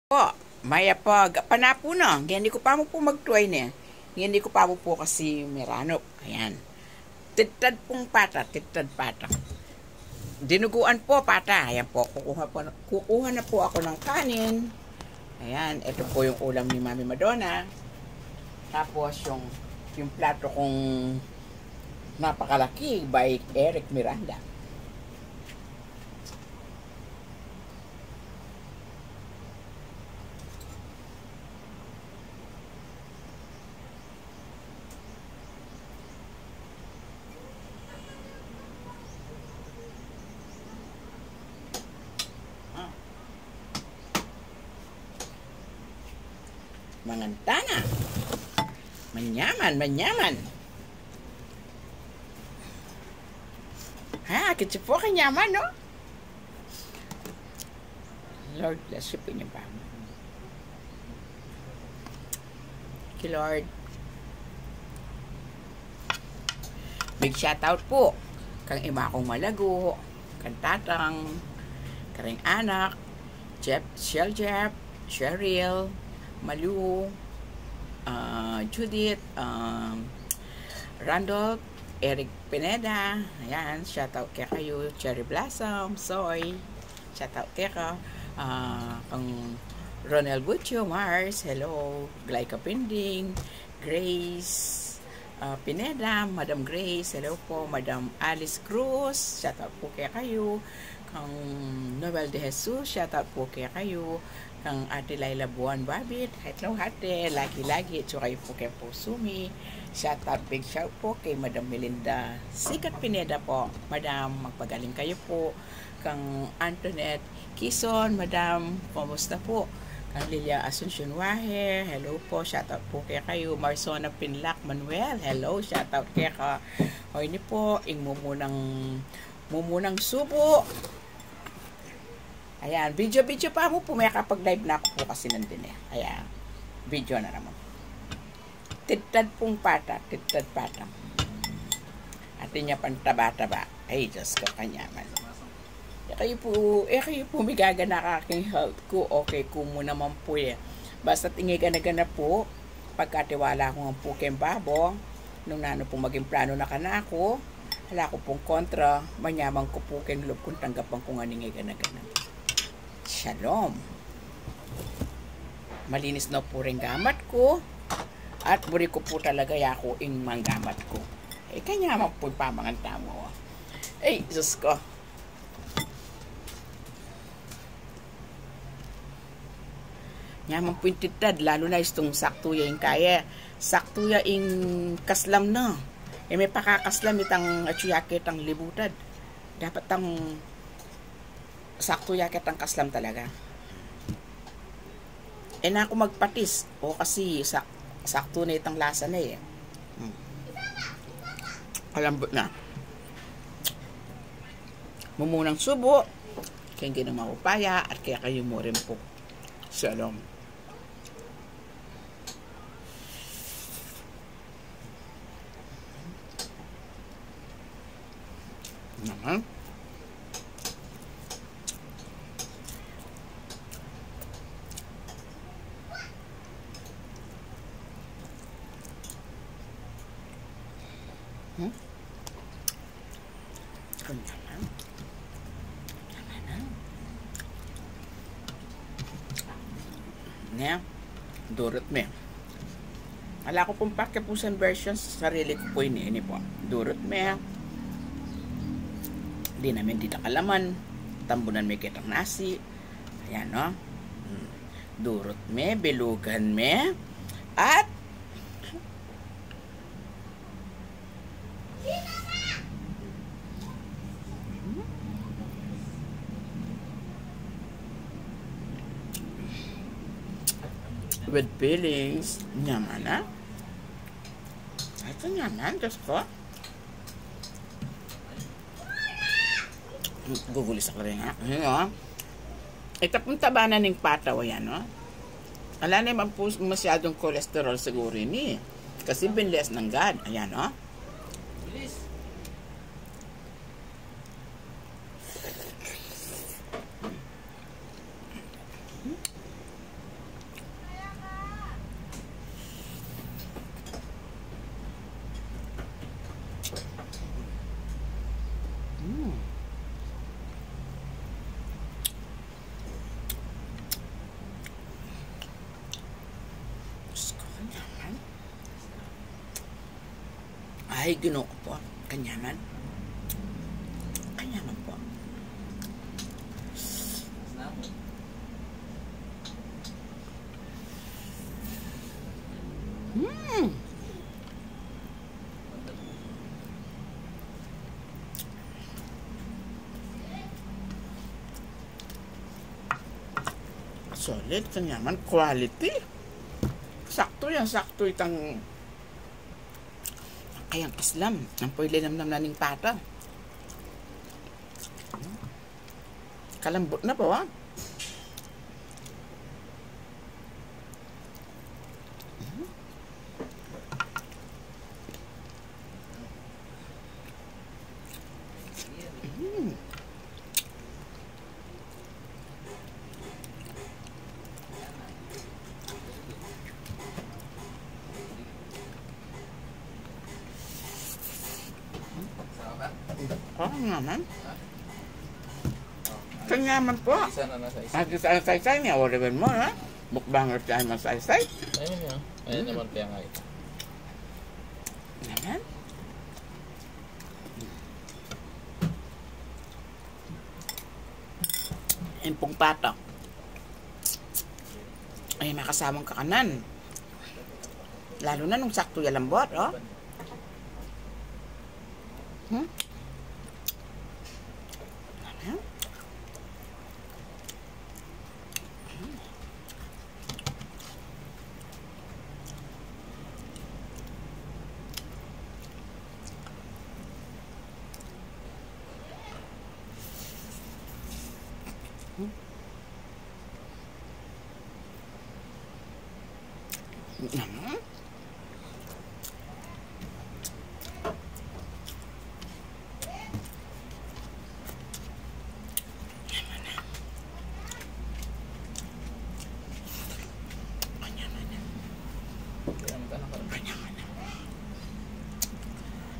Po, maya pag panapo na. Hindi ko pa mo po magtuay niya. Hindi ko pa mo po kasi meranop. Ayan. Titad pong pata, titad pata. Dinuguan po pata. Ayan po, kukuha na po ako ng kanin. Ayan, ito po yung ulam ni Mami Madonna. Tapos yung plato kong napakalaki by Eric Miranda. Mangantana. Manyaman. Ha, kitsi po kanyaman, no? Lord bless you po niyo pa. Thank you, Lord. Big shout out po kang ima kong malago, kang tatang, karing anak, Jeff, Cheryl, Malu, Judith, Randolph, Eric Pineda, ayan, shout out kay kayo, Cherry Blossom, Soy, shout out kay ka, kang Ronel Butcho, Mars, hello, Glyca Pinding, Grace, Pineda, Madam Grace, hello po, Madam Alice Cruz, shout out po kay kayo, kang Noel de Jesus, shout out po kay kayo, kang Ate Laila Buwan Babit, hello ate, lagi-lagi, so kayo po kay Pusumi, shout out, big shout po kay Madam Melinda Sikat Pineda po, Madam, magpagaling kayo po, kang Antoinette Kison, Madam, kumusta po? Kang Lilia Asuncion Wahe, hello po, shout out po kay kayo, Marsona Pinlac Manuel, hello, shout out kay ka, hoy ni po, mumunang subo. Ayan, video pa mo po, may kapag live na ako po kasi nandun eh. Ayan, video na naman. Titad pong pata. Atin niya pang taba-taba. Ay, Diyos ko, kanyaman. Kayo po may gagana ka aking health ko. Okay ko mo naman po eh. Basta tingigan-gana po, pagkatiwala ko ng po kayong babo, nung nano po maging plano na kanako, hala ko pong kontra, manyamang ko po kayong loob kung tanggapan ko nga ningigan-gana. Shalom. Malinis na po rin gamat ko. At buri ko po talaga yako ing manggamat ko. Eh, kanya man po pamangan tamo. Eh, Diyos ko. Nyaman po yung titad. Lalo na itong sakto ya yung kaya. Sakto ya yung kaslam na. Eh, may pakakaslam itang atsuyakit ang libutad. Dapat ang sakto yakit ang kaslam talaga. Eh na ako magpatis. O kasi sakto na itang lasa na eh. Kalambot na. Mumunang subo. Kaya hindi na maupaya. At kaya kayo mo rin po. Shalom. Naman. Nya, durot me. Ala ko pong pakipusan versions sa sarili ko po ini po. Durot me. Di namin dita kalaman. Tambunan me kitang nasi. Ayan no. Durot me, belugan me. At with feelings. Nyaman na. Ito nyaman. Diyos ko. Gugulis ako rin nga. Ayan o. Ito pong tabanan ng pataw. Ayan o. Ala na naman po masyadong cholesterol siguro ini. Kasi binless ng God. Ayan o. Ay, Ginoo ko po. Kanyaman. Kanyaman po. Solid, kanyaman. Quality. Sakto yan. Sakto itang kayang islam. Ang pwede namnam na ning pata. Kalambot na po, ha? Naman. Kanyaman po. Isa-isa niya. Wala mo, ha? Mukbanger siya ay isa-isa. Ayun niya. Ayun naman kaya nga ito. Naman. Impong patok. Ay, makasamang kakanan. Lalo na nung sakto yung lambot, oh.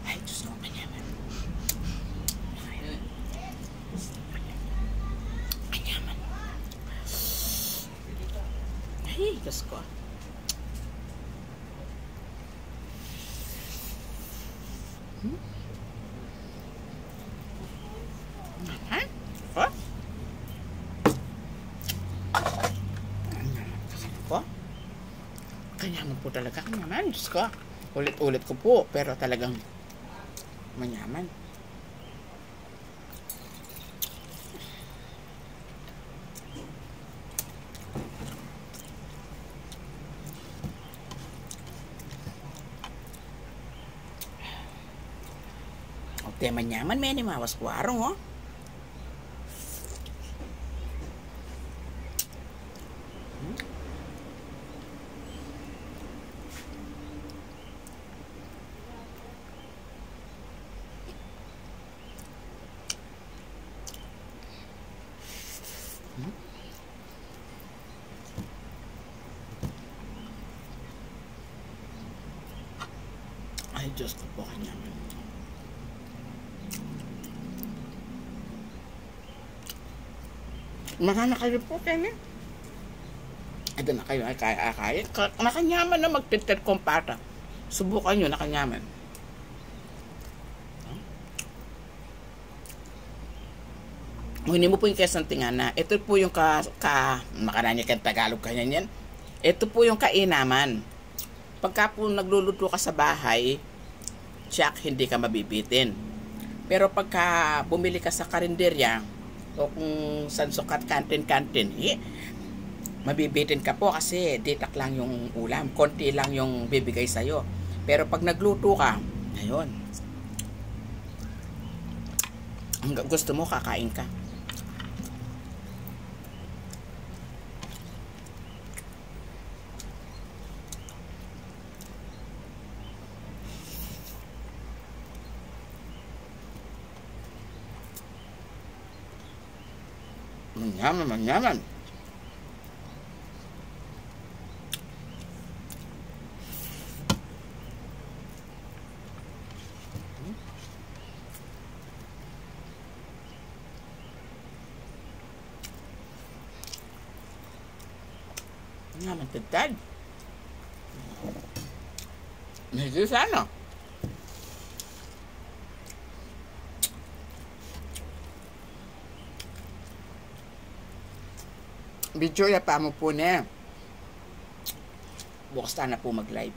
Ay, Diyos ko, kanyaman. Kanyaman. Ay, Diyos ko. Kanyaman po talaga. Kanyaman. Diyos ko. Ulit-ulit ko po. Pero talagang manyaman. Okay, manyaman. May animawas ko arong, oh. Ay, Diyos ko po, kanyaman. Mahana kayo po, Kenny. Ito na kayo, ay kaya. Nakanyaman na magtitit kong pata. Subukan nyo, nakanyaman. Hindi mo po yung kasantingan na. Ito po yung makaranya kang Tagalog kanya yan. Ito po yung kainaman. Pagka po nagluluto ka sa bahay, tsak, hindi ka mabibitin. Pero pagka bumili ka sa karinderya, o kung san sukat kantin-kantin, mabibitin ka po kasi ditak lang yung ulam. Konti lang yung bibigay sa'yo. Pero pag nagluto ka, ayun. Ang gusto mo, kakain ka. Manyaman, manyaman. Manyaman, tagtad. Medyo sana. Video ya pa mo po na. Bukas na po mag-live.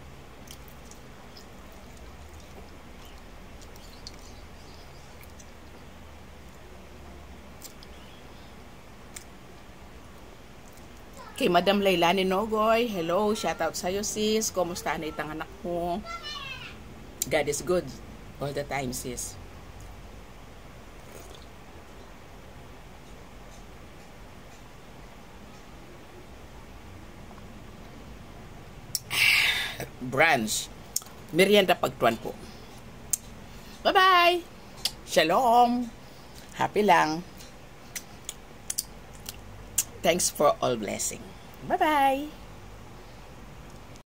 Kay Madam Lailani Nogoy, hello, shout out sa'yo sis. Kumusta na itang anak mo? God is good all the time sis. Brunch. Merienda pagtuan po. Bye-bye! Shalom! Happy lang. Thanks for all blessing. Bye-bye!